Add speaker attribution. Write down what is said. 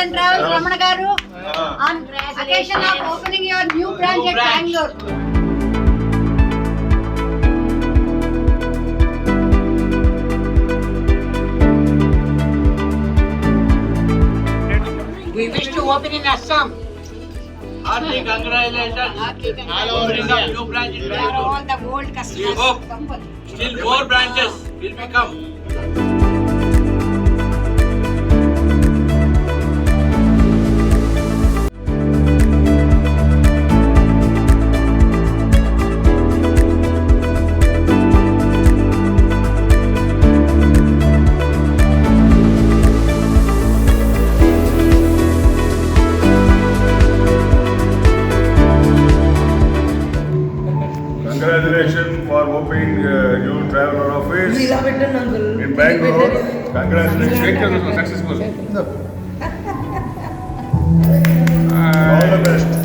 Speaker 1: and Travels, Ramana Garu, on occasion of opening your new branch at Bengaluru.
Speaker 2: We wish to open in Assam.
Speaker 3: Hearty congratulations. All over India. New branch in
Speaker 1: They are
Speaker 3: Bengaluru.
Speaker 1: all the gold customers.
Speaker 3: We hope still more branches will become.
Speaker 4: Congratulations for opening new traveler office in Bangalore. Congratulations. Successful. All the best.